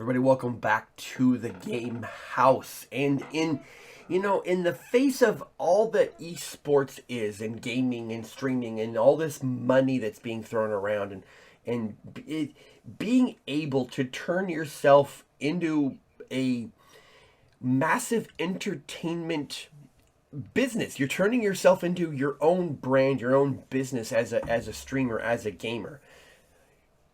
Everybody, welcome back to the Game House. And in the face of all that esports is, and gaming and streaming, and all this money that's being thrown around, and being able to turn yourself into a massive entertainment business, you're turning yourself into your own brand, your own business as a streamer, as a gamer.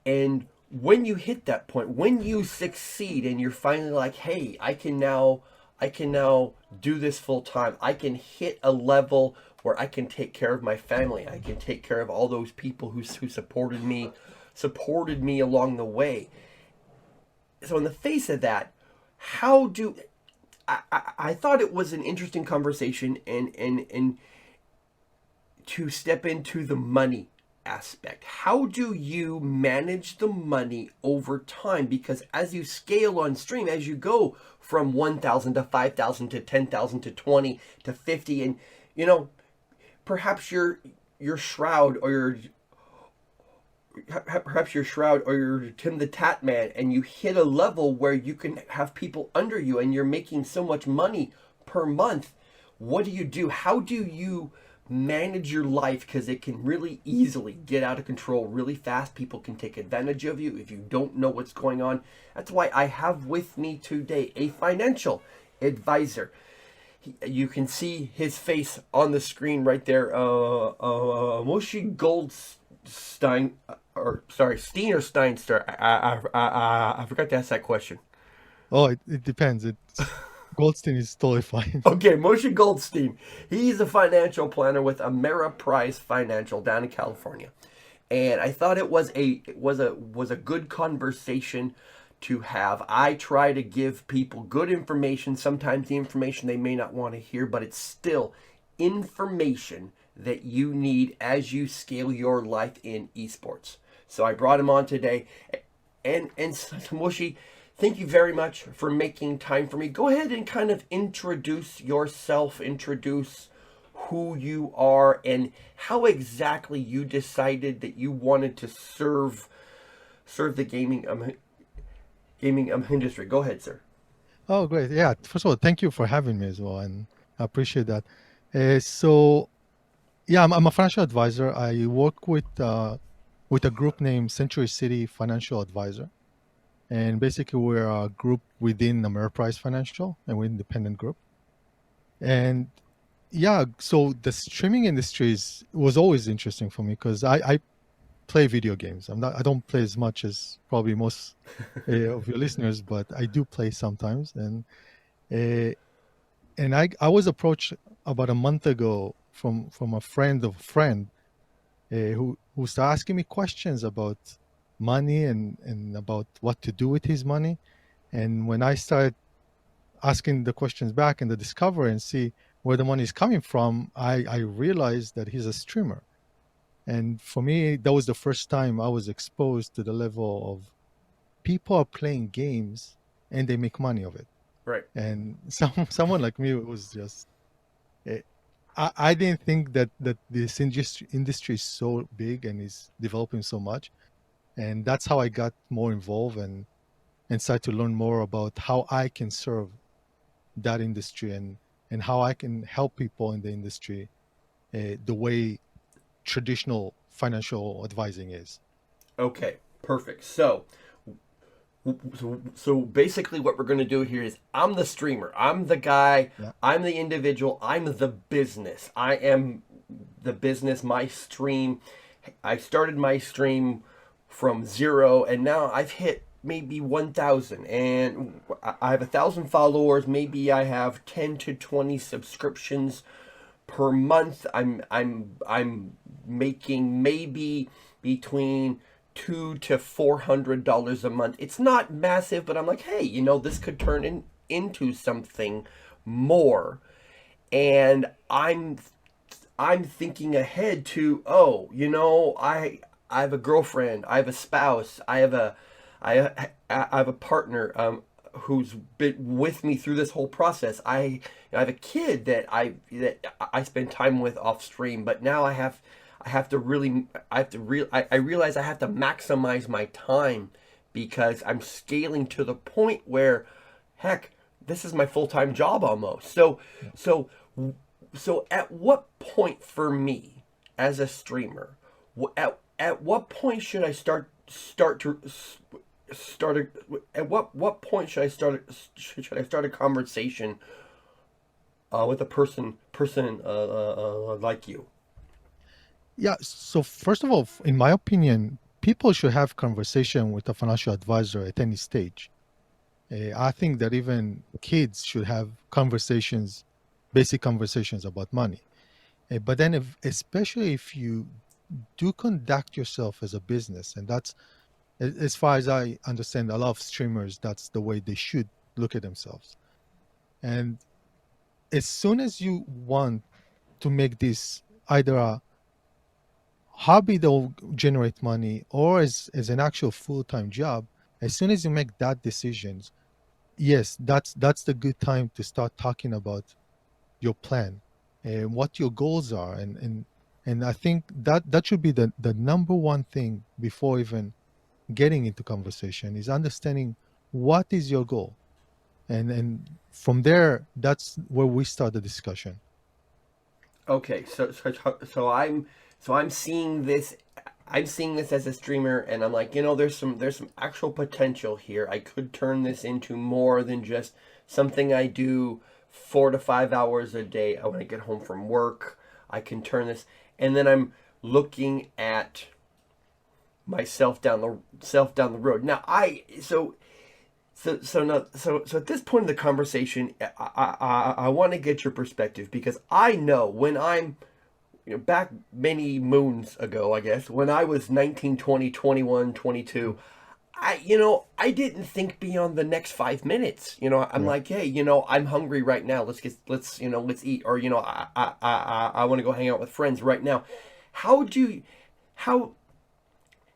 And when you hit that point, when you succeed and you're finally like, hey, I can now do this full time. I can hit a level where I can take care of my family. I can take care of all those people who supported me along the way. So in the face of that, how do I thought it was an interesting conversation, and to step into the money aspect. How do you manage the money over time? Because as you scale on stream, as you go from 1,000 to 5,000 to 10,000 to 20 to 50, and perhaps your shroud or your Tim the Tat Man, and you hit a level where you can have people under you and you're making so much money per month. What do you do? How do you manage your life? Because it can really easily get out of control really fast. People can take advantage of you if you don't know what's going on. That's why I have with me today a financial advisor. You can see his face on the screen right there. Moshe Goldstein, or sorry, Steen or Steinster. I forgot to ask that question. Oh, it depends. Goldstein is totally fine. Okay, Moshe Goldstein. He's a financial planner with Ameriprise Financial down in California, and I thought it was a good conversation to have. I try to give people good information. Sometimes the information they may not want to hear, but it's still information that you need as you scale your life in esports. So I brought him on today, and Moshe, thank you very much for making time for me. Go ahead and kind of introduce yourself, introduce who you are, and how exactly you decided that you wanted to serve the gaming industry. Go ahead, sir. Oh, great. Yeah. First of all, thank you for having me as well, and I appreciate that. So, yeah, I'm a financial advisor. I work with a group named Century City Financial Advisor, and basically we're a group within Ameriprise Financial, and we're an independent group. And yeah, so the streaming industry was always interesting for me because I play video games. I don't play as much as probably most of your listeners, but I do play sometimes. Uh, and I was approached about a month ago from a friend of a friend who started asking me questions about money and about what to do with his money. And when I started asking the questions back and the discover and see where the money is coming from, I realized that he's a streamer. And for me, that was the first time I was exposed to the level of people are playing games and they make money of it. Right. And someone like me was just, eh, I didn't think that this industry is so big and is developing so much. And that's how I got more involved and started to learn more about how I can serve that industry and how I can help people in the industry the way traditional financial advising is. Okay. Perfect. So basically what we're going to do here is, I'm the streamer, I'm the guy, Yeah. I'm the individual, I'm the business. I am the business. My stream, I started my stream from zero, and now I've hit maybe 1,000, and I have 1,000 followers. Maybe I have 10 to 20 subscriptions per month. I'm making maybe between $200 to $400 a month. It's not massive, but I'm like, hey, this could turn into something more. And I'm thinking ahead to, oh, I have a girlfriend, I have a spouse, I have a partner, who's been with me through this whole process. I have a kid that I spend time with off stream, but now I have to realize I have to maximize my time because I'm scaling to the point where, heck, this is my full time job almost. So, so at what point for me as a streamer, at what point should I start to start at what point should I start a conversation with a person like you? Yeah. So first of all, in my opinion, people should have conversation with a financial advisor at any stage. I think that even kids should have conversations, basic conversations about money. But then, especially if you do conduct yourself as a business, and that's, as far as I understand, a lot of streamers, that's the way they should look at themselves. And as soon as you want to make this either a hobby that will generate money or as an actual full-time job, as soon as you make that decisions, yes, that's the good time to start talking about your plan and what your goals are, and I think that should be the number one thing before even getting into conversation, is understanding what is your goal, and from there, that's where we start the discussion. Okay, so I'm seeing this. I'm seeing this as a streamer, and I'm like, there's some actual potential here. I could turn this into more than just something I do 4 to 5 hours a day. When I get home from work, I can turn this, and then I'm looking at myself down the road. Now so at this point in the conversation, I want to get your perspective, because I know when I'm, back many moons ago, I guess, when I was 19, 20, 21, 22, I didn't think beyond the next 5 minutes. I'm Yeah. like, hey, I'm hungry right now. Let's eat, or I want to go hang out with friends right now. How do how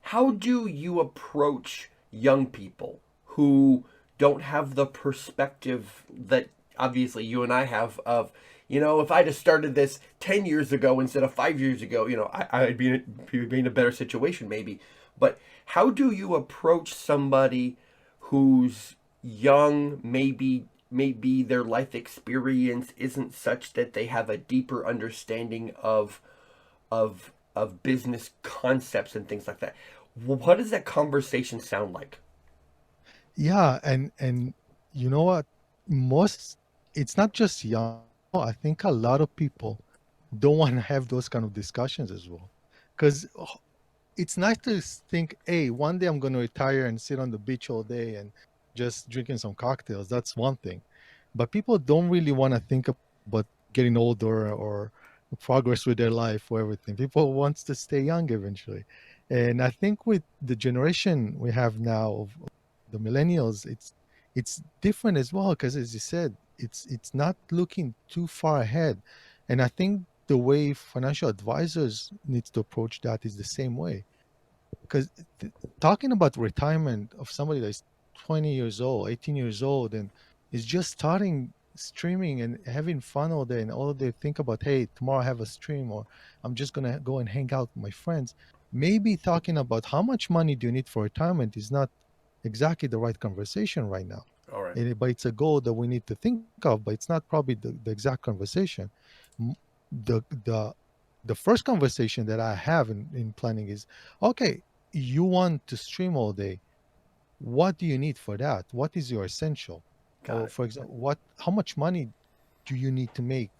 how do you approach young people who don't have the perspective that obviously you and I have of, if I'd have started this 10 years ago instead of 5 years ago, I'd be in a better situation maybe. But how do you approach somebody who's young, maybe their life experience isn't such that they have a deeper understanding of business concepts and things like that? What does that conversation sound like? Yeah, and you know what? Most It's not just young. I think a lot of people don't want to have those kind of discussions as well. Because it's nice to think, hey, one day I'm going to retire and sit on the beach all day and just drinking some cocktails. That's one thing. But people don't really want to think about getting older or progress with their life or everything. People wants to stay young eventually. And I think with the generation we have now of the millennials, it's different as well, because as you said, it's not looking too far ahead. And I think the way financial advisors needs to approach that is the same way, because talking about retirement of somebody that's 20 years old, 18 years old, and is just starting streaming and having fun all day, and all they think about, hey, tomorrow I have a stream, or I'm just gonna go and hang out with my friends. Maybe talking about how much money do you need for retirement is not exactly the right conversation right now. All right. But it's a goal that we need to think of, but it's not probably the exact conversation. M- The the the first conversation that I have in planning is, okay, you want to stream all day. What do you need for that? What is your essential? Got Or it. for example, how much money do you need to make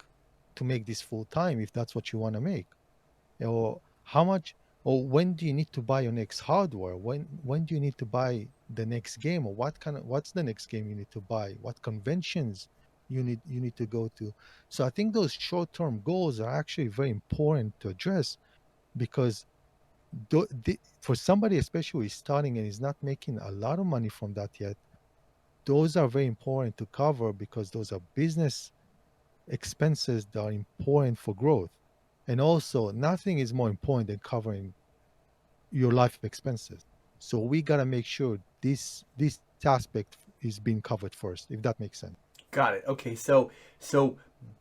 this full time, if that's what you want to make? Or how much, or when do you need to buy your next hardware? When do you need to buy the next game? Or what's the next game you need to buy? What conventions you need to go to? So I think those short-term goals are actually very important to address, because for somebody, especially who is starting and is not making a lot of money from that yet, those are very important to cover, because those are business expenses that are important for growth. And also, nothing is more important than covering your life expenses. So we gotta make sure this aspect is being covered first, if that makes sense. Got it. Okay, so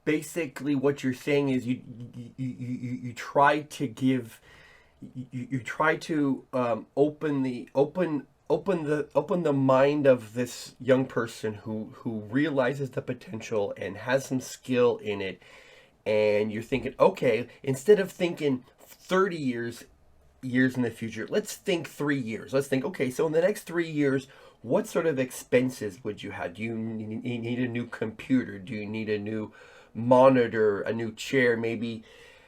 basically what you're saying is you try to give you try to open open the mind of this young person who realizes the potential and has some skill in it, and you're thinking, okay, instead of thinking 30 years in the future, let's think 3 years. Let's think, okay, so in the next 3 years, what sort of expenses would you have? Do you need a new computer? Do you need a new monitor, a new chair? Maybe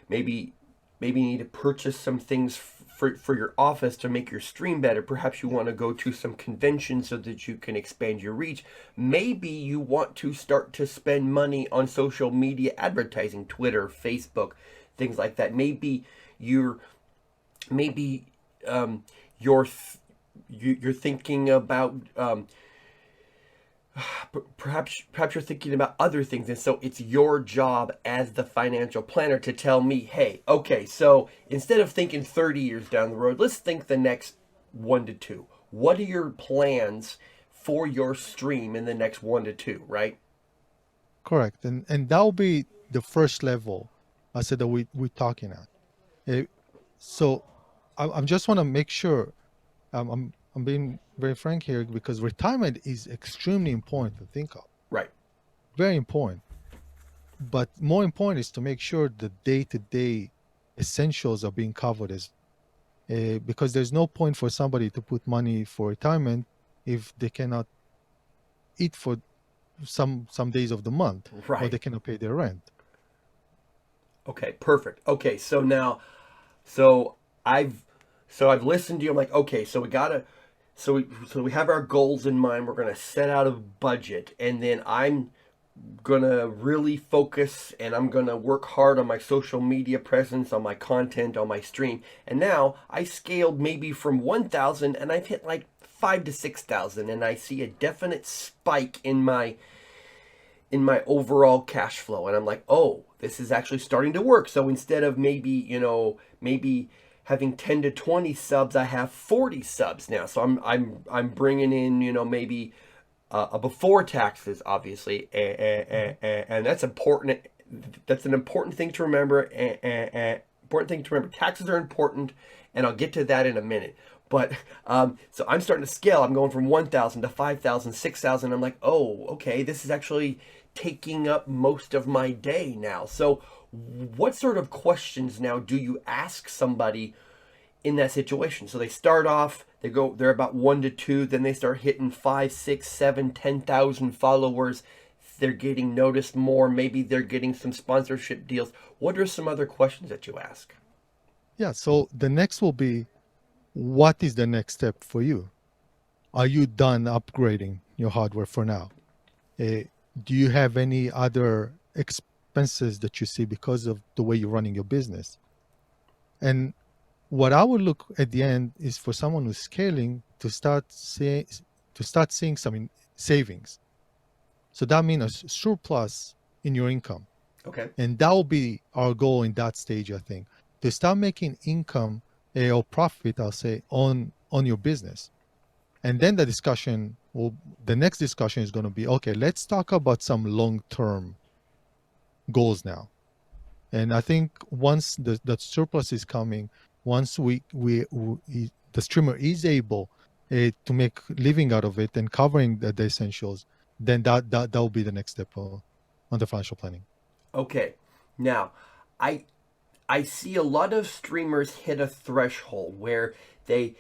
maybe you need to purchase some things for your office to make your stream better. Perhaps you want to go to some conventions so that you can expand your reach. Maybe you want to start to spend money on social media advertising, Twitter, Facebook, things like that. You're maybe you're you're thinking about perhaps you're thinking about other things, and so it's your job as the financial planner to tell me, hey, okay, so instead of thinking 30 years down the road, let's think the next 1 to 2. What are your plans for your stream in the next 1 to 2, right? Correct. And that will be the first level I said that we're talking at. Eh, so I just want to make sure I'm being very frank here because retirement is extremely important to think of. Right. Very important. But more important is to make sure the day-to-day essentials are being covered as because there's no point for somebody to put money for retirement if they cannot eat for some days of the month or Right. they cannot pay their rent. Okay, perfect. Okay, so now, so I've I've listened to you. I'm like, okay, so we gotta, so we have our goals in mind. We're gonna set out a budget, and then I'm gonna really focus, and I'm gonna work hard on my social media presence, on my content, on my stream. And now I scaled maybe from 1,000, and I've hit like 5 to 6,000, and I see a definite spike in my overall cash flow, and I'm like, oh, this is actually starting to work. So instead of maybe having 10 to 20 subs, I have 40 subs now. So I'm bringing in, maybe before taxes, obviously, and that's important. That's an important thing to remember. Important thing to remember. Taxes are important, and I'll get to that in a minute. But so I'm starting to scale. I'm going from 1,000 to 5,000, 6,000. I'm like, oh, okay, this is actually taking up most of my day now. So, what sort of questions now do you ask somebody in that situation? So they start off, they're about 1 to 2, then they start hitting 5, 6, 7, 10,000 followers. They're getting noticed more. Maybe they're getting some sponsorship deals. What are some other questions that you ask? Yeah, so the next will be what is the next step for you? Are you done upgrading your hardware for now? Uh, do you have any other expenses that you see because of the way you're running your business? And what I would look at the end is for someone who's scaling to start seeing some savings. So that means a surplus in your income. Okay. And that will be our goal in that stage, I think, to start making income or profit, I'll say, on your business. And then the next discussion is going to be, okay, let's talk about some long-term goals now. And I think once the surplus is coming, once the streamer is able to make living out of it and covering the essentials, then that will be the next step on the financial planning. Okay. Now, I I see a lot of streamers hit a threshold where they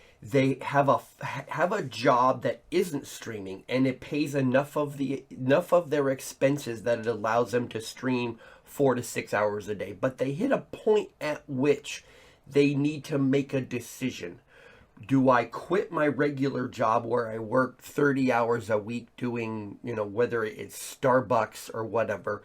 have a job that isn't streaming, and it pays enough of their expenses that it allows them to stream 4 to 6 hours a day. But they hit a point at which they need to make a decision. Do I quit my regular job where I work 30 hours a week doing, whether it's Starbucks or whatever,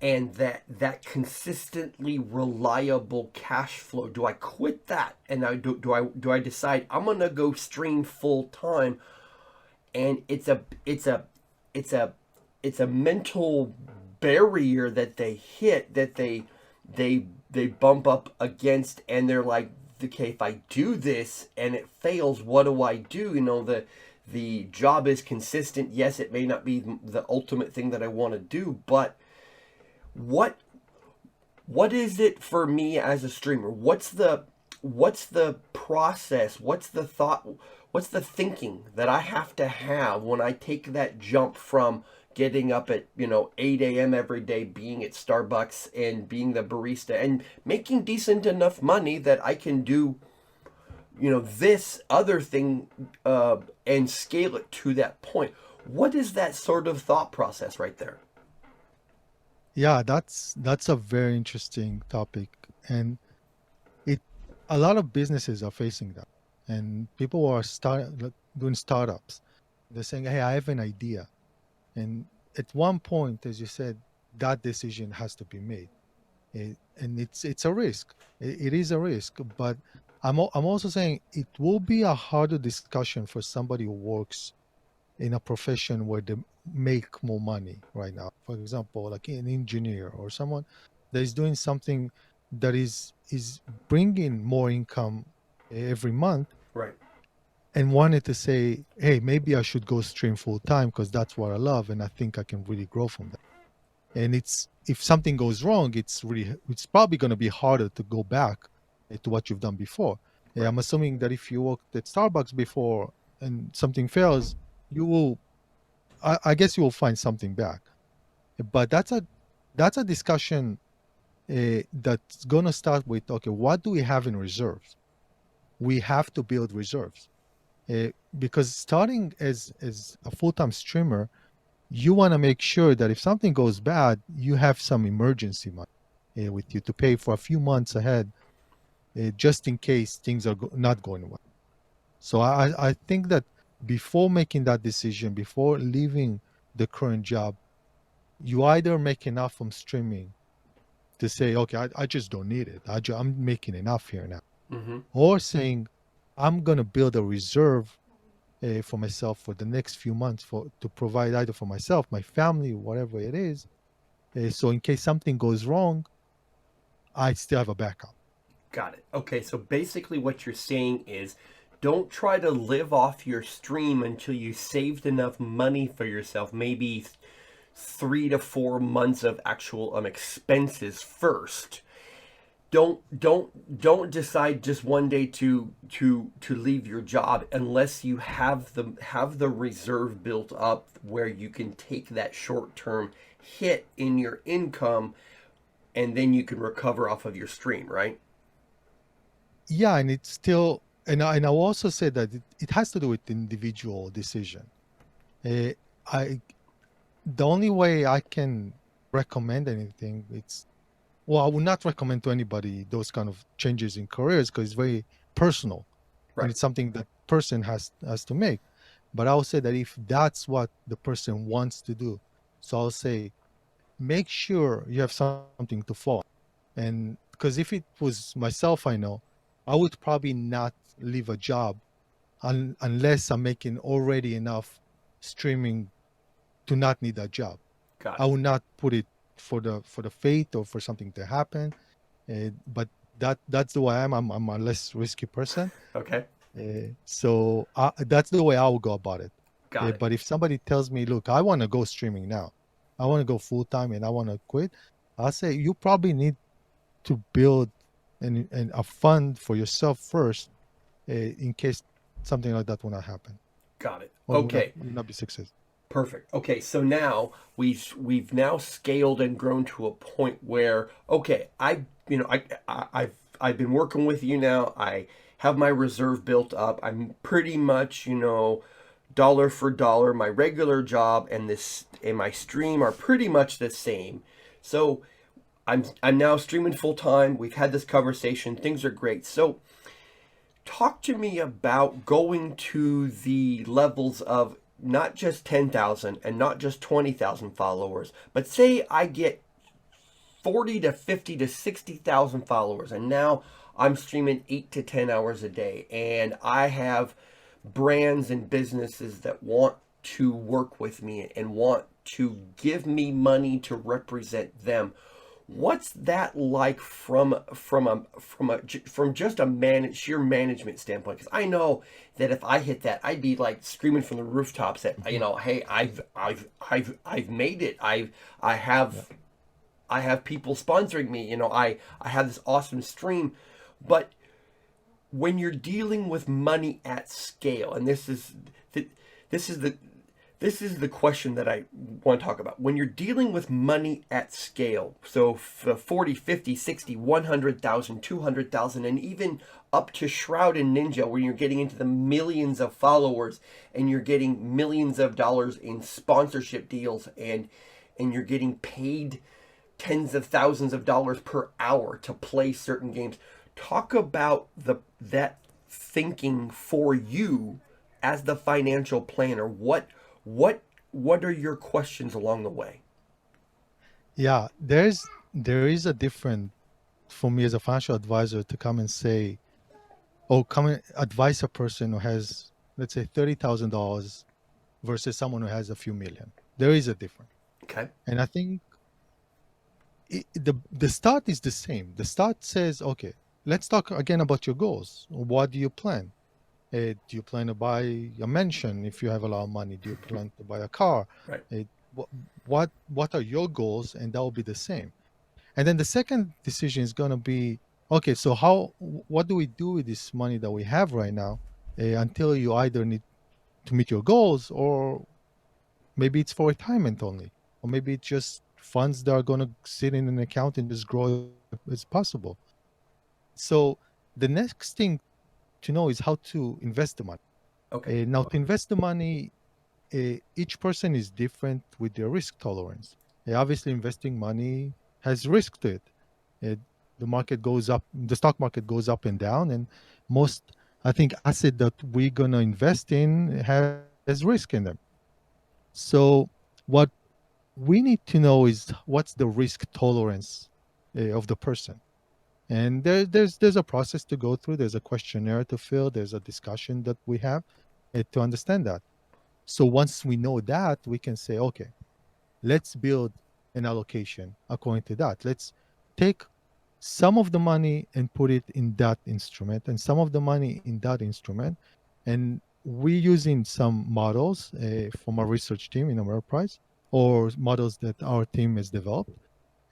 and that consistently reliable cash flow? Do I quit that, and do I decide I'm gonna go stream full time? And it's a mental barrier that they hit, that they bump up against, and they're like, okay, if I do this and it fails, what do I do? The job is consistent. Yes, it may not be the ultimate thing that I want to do, but what is it for me as a streamer? What's the process? What's the thought? what's the thinking that I have to have when I take that jump from getting up at 8 a.m. every day, being at Starbucks and being the barista and making decent enough money that I can do this other thing and scale it to that point. What is that sort of thought process right there? Yeah, that's a very interesting topic, and it a lot of businesses are facing that, and people are doing startups. They're saying, "Hey, I have an idea," and at one point, as you said, that decision has to be made. And it's a risk. It is a risk, but I'm also saying it will be a harder discussion for somebody who works in a profession where they make more money right now. For example, like an engineer or someone that is doing something that is bringing more income every month, Right. and wanted to say, hey, maybe I should go stream full time because that's what I love and I think I can really grow from that. And it's if something goes wrong, it's probably going to be harder to go back to what you've done before. Right. I'm assuming that if you worked at Starbucks before and something fails, you will I guess you will find something back. But that's a discussion that's gonna start with, okay, what do we have in reserves? We have to build reserves because starting as a full-time streamer, you want to make sure that if something goes bad, you have some emergency money with you to pay for a few months ahead, just in case things are not going well. So I think that before making that decision, before leaving the current job, you either make enough from streaming to say, okay, I just don't need it. I'm making enough here now. Mm-hmm. Or saying, I'm going to build a reserve for myself for the next few months to provide either for myself, my family, whatever it is. So in case something goes wrong, I still have a backup. Got it. Okay, so basically what you're saying is don't try to live off your stream until you saved enough money for yourself, maybe 3 to 4 months of actual expenses first. Don't decide just one day to leave your job unless you have the reserve built up where you can take that short-term hit in your income and then you can recover off of your stream, right? Yeah, and it's still, and I will also say that it has to do with individual decision. Uh, I The only way I can recommend anything, I would not recommend to anybody those kind of changes in careers because it's very personal and Right. it's something that person has to make. But I'll say that if that's what the person wants to do, so I'll say make sure you have something to follow. And because if it was myself, I know I would probably not leave a job unless I'm making already enough streaming to not need that job. Got I it. would not put it for the fate or for something to happen. But that's the way I am. I'm a less risky person. Okay. So that's the way I will go about it. Got it. But if somebody tells me, look, I want to go streaming now, I want to go full time and I want to quit, I'll say you probably need to build an a fund for yourself first in case something like that will not happen Got it. or Okay. will not be successful. Perfect. Okay, so now we've now scaled and grown to a point where okay, I've been working with you now. I have my reserve built up. I'm pretty much, dollar for dollar. My regular job and this and my stream are pretty much the same. So I'm now streaming full time. We've had this conversation. Things are great. So talk to me about going to the levels of not just 10,000 and not just 20,000 followers, but say I get 40 to 50 to 60,000 followers and now I'm streaming 8 to 10 hours a day and I have brands and businesses that want to work with me and want to give me money to represent them. What's that like from just a sheer management standpoint? Because I know that if I hit that, I'd be like screaming from the rooftops that hey, I've made it. I Yeah. have people sponsoring me. I have this awesome stream, but when you're dealing with money at scale, and this is the this is the question that I want to talk about. When you're dealing with money at scale, so 40, 50, 60, 100,000, 200,000, and even up to Shroud and Ninja, where you're getting into the millions of followers and you're getting millions of dollars in sponsorship deals, and you're getting paid tens of thousands of dollars per hour to play certain games. Talk about that thinking for you as the financial planner. What what are your questions along the way? Yeah, there is a different for me as a financial advisor to come and say, oh, come and advise a person who has, let's say, $30,000 versus someone who has a few million. There is a difference. Okay. And I think the start is the same. The start says, okay, let's talk again about your goals. What do you plan? Do you plan to buy a mansion if you have a lot of money? Do you plan to buy a car? Right. Uh, what are your goals? And that will be the same. And then the second decision is going to be, okay, so what do we do with this money that we have right now until you either need to meet your goals, or maybe it's for retirement only, or maybe it's just funds that are going to sit in an account and just grow as possible. So the next thing to know is how to invest the money. Okay. Now, to invest the money, each person is different with their risk tolerance. Obviously, investing money has risk to it. Uh, the market goes up, the stock market goes up and down, and most, I think, asset that we're gonna invest in has risk in them. So, what we need to know is what's the risk tolerance of the person. And there's a process to go through. There's a questionnaire to fill. There's a discussion that we have to understand that. So once we know that, we can say, okay, let's build an allocation according to that. Let's take some of the money and put it in that instrument, and some of the money in that instrument. And we're using some models from our research team in our enterprise, or models that our team has developed.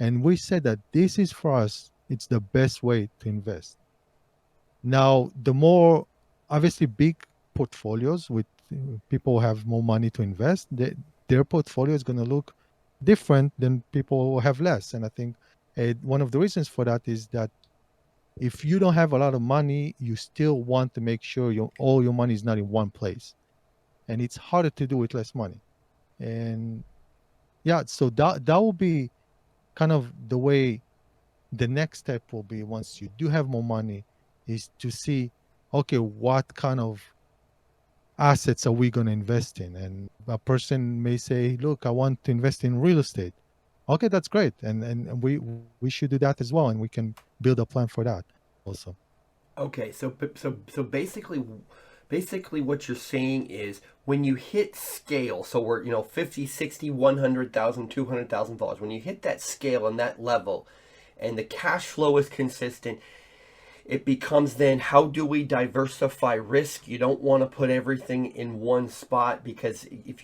And we said that this is for us, it's the best way to invest. Now, the more obviously big portfolios with people who have more money to invest, their portfolio is going to look different than people who have less. And I think one of the reasons for that is that if you don't have a lot of money, you still want to make sure all your money is not in one place. And it's harder to do with less money. And yeah, so that will be kind of the way. The next step will be, once you do have more money, is to see, okay, what kind of assets are we going to invest in? And a person may say, look, I want to invest in real estate. Okay, that's great. And we should do that as well. And we can build a plan for that also. Okay, so basically what you're saying is when you hit scale, so we're 50, 60, 100,000, 200,000 dollars. When you hit that scale and that level and the cash flow is consistent, it becomes then how do we diversify risk? You don't want to put everything in one spot, because if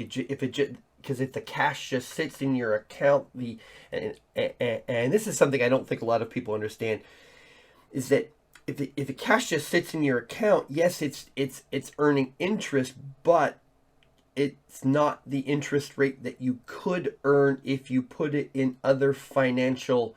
the cash just sits in your account, and this is something I don't think a lot of people understand, is that if the cash just sits in your account, yes, it's earning interest, but it's not the interest rate that you could earn if you put it in other financial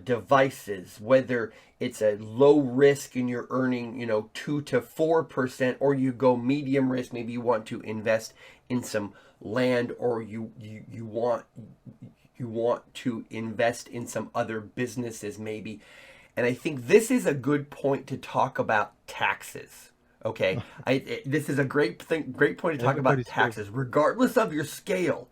devices, whether it's a low risk and you're earning 2 to 4%, or you go medium risk, maybe you want to invest in some land, or you want to invest in some other businesses maybe. And I think this is a good point to talk about taxes. Okay, this is a great point to talk about Everybody's favorite. taxes. Regardless of your scale,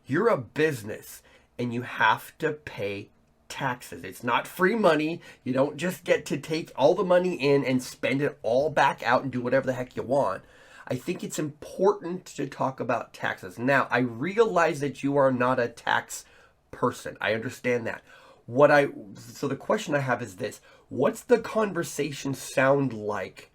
you're a business and you have to pay taxes. It's not free money. You don't just get to take all the money in and spend it all back out and do whatever the heck you want. I think it's important to talk about taxes. Now, I realize that you are not a tax person. I understand that. So the question I have is this: what's the conversation sound like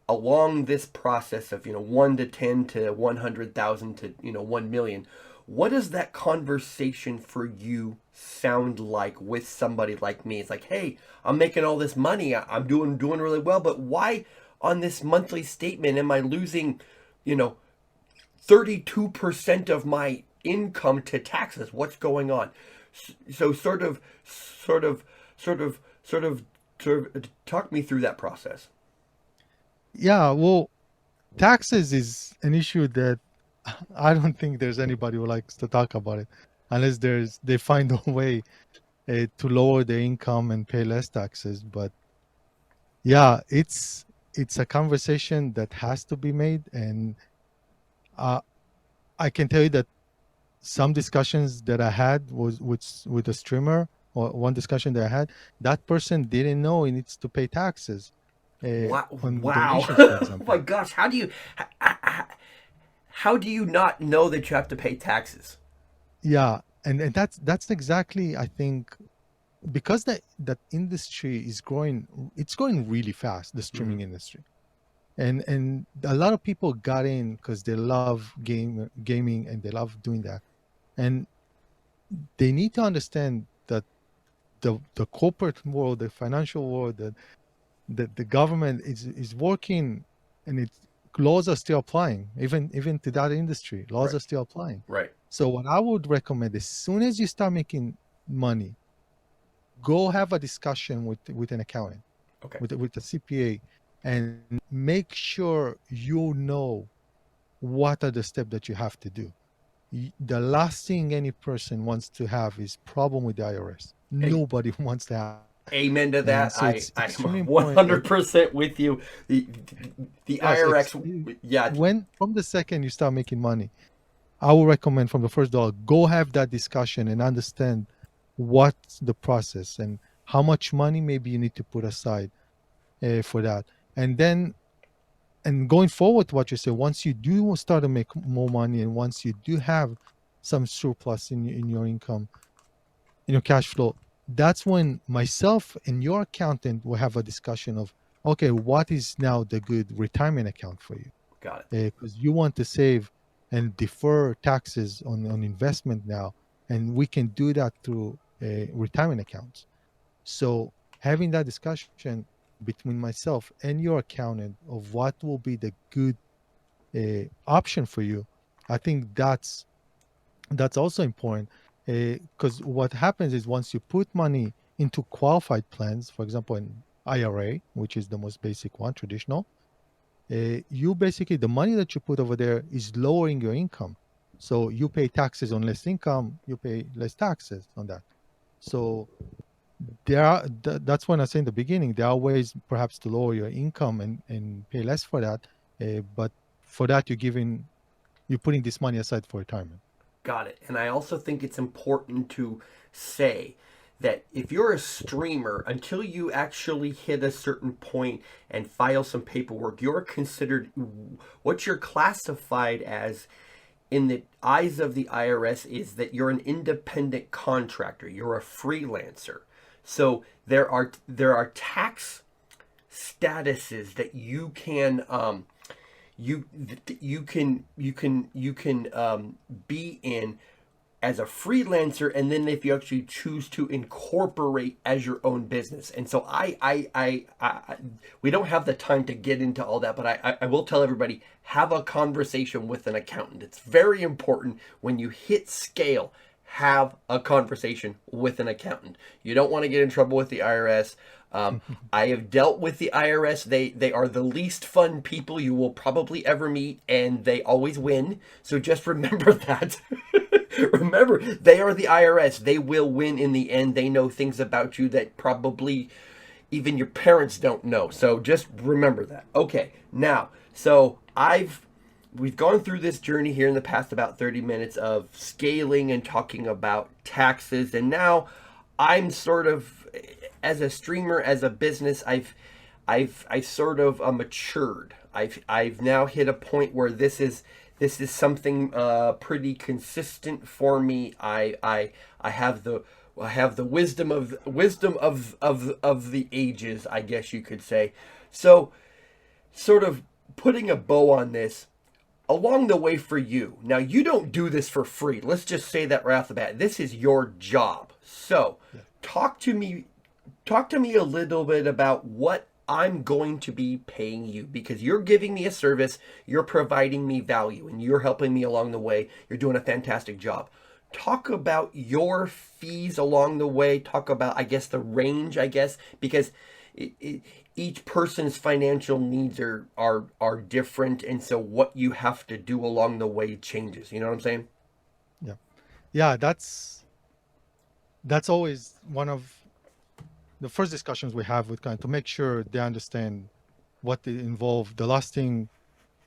along this process of 1 to 10 to 100,000 to 1 million? What does that conversation for you sound like with somebody like me? It's like, hey, I'm making all this money. I'm doing really well, but why on this monthly statement am I losing, you know, 32% of my income to taxes? What's going on? So sort of talk me through that process. Yeah, well, taxes is an issue that I don't think there's anybody who likes to talk about it, unless they find a way to lower their income and pay less taxes. But yeah, it's a conversation that has to be made, and uh, I can tell you that some discussions that I had was with a streamer, or one discussion that I had, that person didn't know he needs to pay taxes Wow! on Wow! donations, for Oh my example. gosh! How do you not know that you have to pay taxes? Yeah, and that's exactly, I think, because that industry is growing. It's growing really fast, the Hmm. streaming industry, and a lot of people got in because they love gaming and they love doing that, and they need to understand that the corporate world, the financial world, the government is working, and it's laws are still applying, even to that industry. Laws Right. are still applying. Right. So what I would recommend, as soon as you start making money, go have a discussion with an accountant, Okay. with a CPA, and make sure you know what are the steps that you have to do. The last thing any person wants to have is problem with the IRS. Hey, Nobody wants to have. amen to And that. so it's I am extremely important that 100% with you. The yes, IRX, yeah, when from the second you start making money, I will recommend from the first dollar, go have that discussion and understand what's the process and how much money maybe you need to put aside for that. And then, and going forward, what you say, once you do start to make more money and once you do have some surplus in your income, in your cash flow, that's when myself and your accountant will have a discussion of, okay, what is now the good retirement account for you? got it. Because you want to save and defer taxes on investment now, and we can do that through retirement accounts. So having that discussion between myself and your accountant of what will be the good option for you, I think that's also important, because what happens is once you put money into qualified plans, for example, an IRA, which is the most basic one, traditional, you basically, the money that you put over there is lowering your income. So you pay taxes on less income, you pay less taxes on that. So that's when I say in the beginning, there are ways perhaps to lower your income and pay less for that. But for that, you're putting this money aside for retirement. Got it. And I also think it's important to say that if you're a streamer, until you actually hit a certain point and file some paperwork, you're considered what you're classified as in the eyes of the IRS is that you're an independent contractor. You're a freelancer. So there are tax statuses that you can be in as a freelancer, and then if you actually choose to incorporate as your own business. And so we don't have the time to get into all that, but I will tell everybody, have a conversation with an accountant. It's very important when you hit scale. Have a conversation with an accountant. You don't want to get in trouble with the IRS. I have dealt with the IRS. They are the least fun people you will probably ever meet, and they always win. So just remember that. Remember, they are the IRS. They will win in the end. They know things about you that probably even your parents don't know. So just remember that. Okay, now, so we've gone through this journey here in the past about 30 minutes of scaling and talking about taxes, and now I'm sort of, as a streamer, as a business, I sort of matured. I've now hit a point where this is something pretty consistent for me. I have the wisdom of the ages, I guess you could say. So, sort of putting a bow on this, along the way for you. Now, you don't do this for free. Let's just say that right off the bat. This is your job. So, Yeah. talk to me talk to me a little bit about what I'm going to be paying you, because you're giving me a service, you're providing me value, and you're helping me along the way. You're doing a fantastic job. Talk about your fees along the way. Talk about, I guess, the range, I guess, because each person's financial needs are different, and so what you have to do along the way changes. You know what I'm saying? Yeah. Yeah, that's always one of the first discussions we have with clients to make sure they understand what they involve. The last thing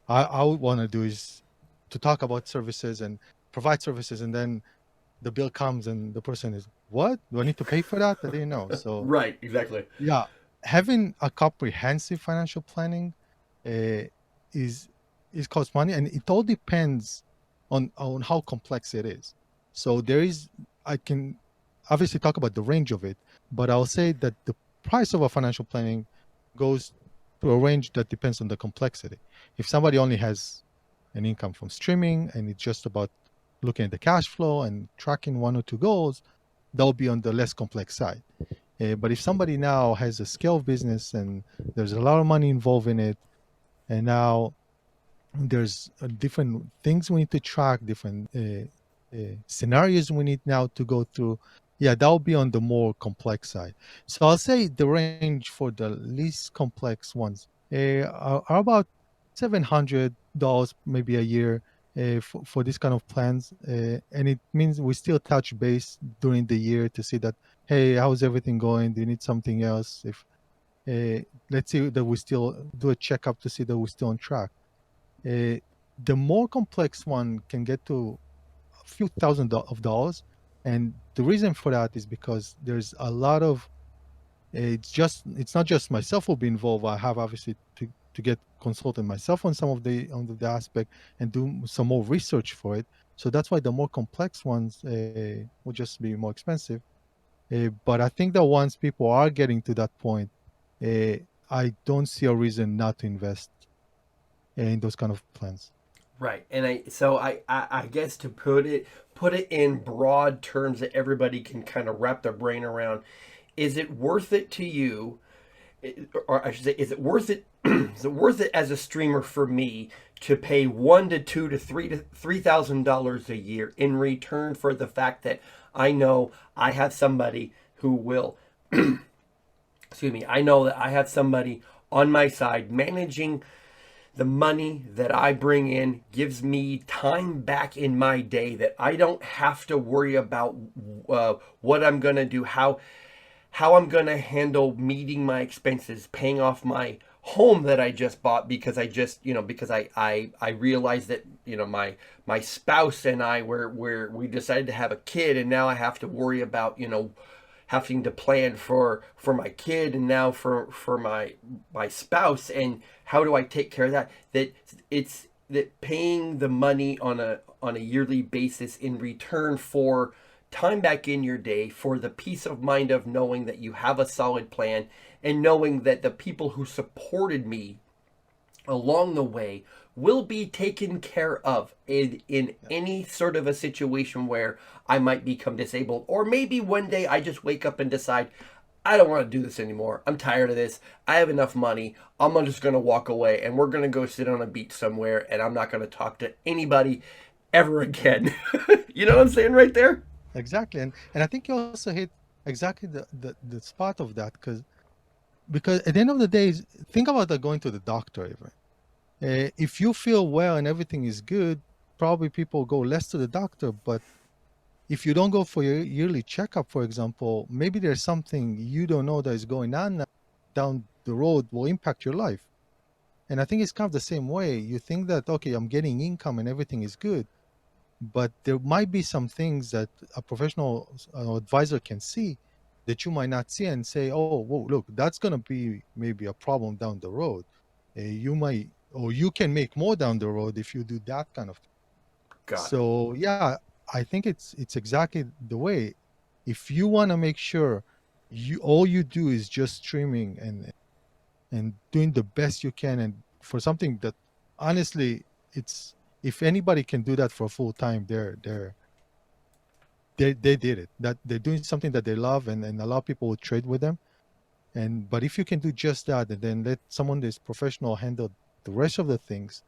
I would want to do is to talk about services and provide services, and then the bill comes and the person is, what? Do I need to pay for that? I didn't know. So Right, exactly. yeah, having a comprehensive financial planning uh, is cost money, and it all depends on how complex it is. So I can obviously talk about the range of it, but I'll say that the price of a financial planning goes to a range that depends on the complexity. If somebody only has an income from streaming and it's just about looking at the cash flow and tracking one or two goals, that'll be on the less complex side. But if somebody now has a scale business and there's a lot of money involved in it, and now there's different things we need to track, different scenarios we need now to go through, yeah, that'll be on the more complex side. So I'll say the range for the least complex ones are about $700 maybe a year for this kind of plans. And it means we still touch base during the year to see that, hey, how's everything going? Do you need something else? If let's see that we still do a checkup to see that we're still on track. Uh, the more complex one can get to a few of dollars, and the reason for that is because there's a lot of it's not just myself will be involved. I have obviously to get consulted myself on some of the aspect and do some more research for it. So that's why the more complex ones will just be more expensive. But I think that once people are getting to that point, uh, I don't see a reason not to invest in those kind of plans. Right, and I guess to put it in broad terms that everybody can kind of wrap their brain around, is it worth it to you, or I should say, is it worth it? Is it worth it as a streamer for me to pay $1,000 to $3,000 a year in return for the fact that I know I have somebody who will, excuse me, I know that I have somebody on my side managing the money that I bring in, gives me time back in my day that I don't have to worry about what I'm gonna do, how I'm gonna handle meeting my expenses, paying off my home that I just bought because I just because I realized that my spouse and I we decided to have a kid, and now I have to worry about having to plan for my kid, and now for my spouse, and how do I take care of that, it's that paying the money on a yearly basis in return for time back in your day, for the peace of mind of knowing that you have a solid plan, and knowing that the people who supported me along the way will be taken care of in Yeah. any sort of a situation where I might become disabled. Or maybe one day I just wake up and decide, I don't want to do this anymore. I'm tired of this. I have enough money. I'm just going to walk away, and we're going to go sit on a beach somewhere, and I'm not going to talk to anybody ever again. You know what I'm saying right there? Exactly, and I think you also hit exactly the spot of that because at the end of the day, think about that going to the doctor even. If you feel well and everything is good, probably people go less to the doctor. But if you don't go for your yearly checkup, for example, maybe there's something you don't know that is going on now, down the road will impact your life. And I think it's kind of the same way. You think that, okay, I'm getting income and everything is good, but there might be some things that a professional advisor can see that you might not see and say, oh, whoa, look, that's going to be maybe a problem down the road. You might, or you can make more down the road if you do that kind of thing. Got it. So yeah, I think it's exactly the way. If you want to make sure you all you do is just streaming and doing the best you can, and for something that honestly it's if anybody can do that for full time, they did it. That they're doing something that they love, and a lot of people will trade with them. And but if you can do just that, and then let someone that's professional handle the rest of the things,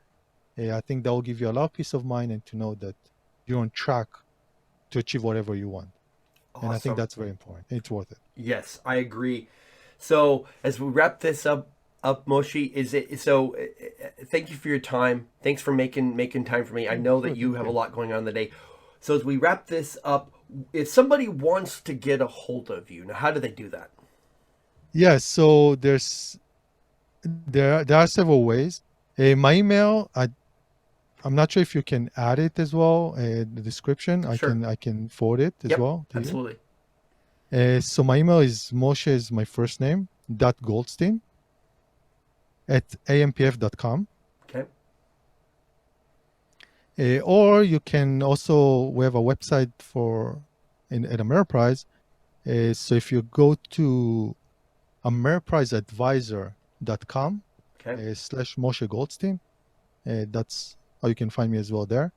I think that will give you a lot of peace of mind and to know that you're on track to achieve whatever you want. And I think Awesome. that's very important. It's worth it. Yes, I agree. So as we wrap this up, Moshe, is it so? Thank you for your time. Thanks for making time for me. I know Sure, that you thank have a you. lot going on in the day. So as we wrap this up, if somebody wants to get a hold of you, now how do they do that? Yeah, so there are several ways. My email, I'm not sure if you can add it as well. The description, Sure. I can forward it as Yep. well to you. Absolutely. So my email is Moshe is my first name dot Goldstein at ampf.com. Okay. Or you can also, we have a website for at Ameriprise. So if you go to ameripriseadvisor.com Okay. slash Moshe Goldstein, that's how you can find me as well there.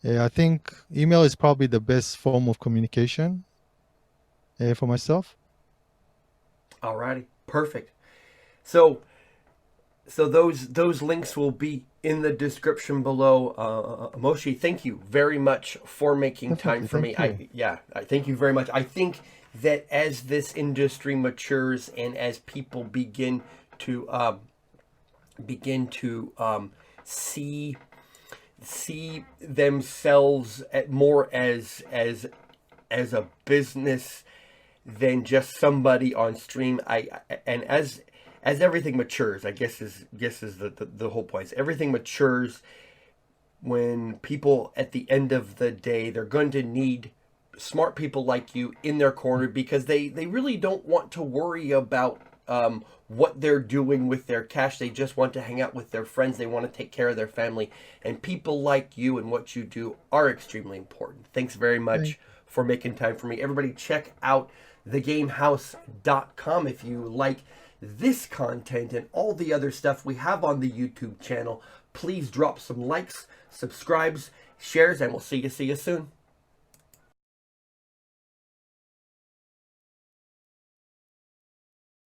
I think email is probably the best form of communication for myself. Alrighty. Perfect. So those links will be in the description below. Moshe, thank you very much for making time Definitely. for me. Thank you. I thank you very much. I think that as this industry matures and as people begin to see themselves at more as a business than just somebody on stream. And as everything matures, I guess is the whole point. As everything matures, when people at the end of the day, they're going to need smart people like you in their corner because they really don't want to worry about what they're doing with their cash. They just want to hang out with their friends. They want to take care of their family. And people like you and what you do are extremely important. Thanks very Thank, much for making time for me. Everybody check out thegamehaus.com if you like this content and all the other stuff we have on the YouTube channel. Please drop some likes, subscribes, shares, and we'll see you soon.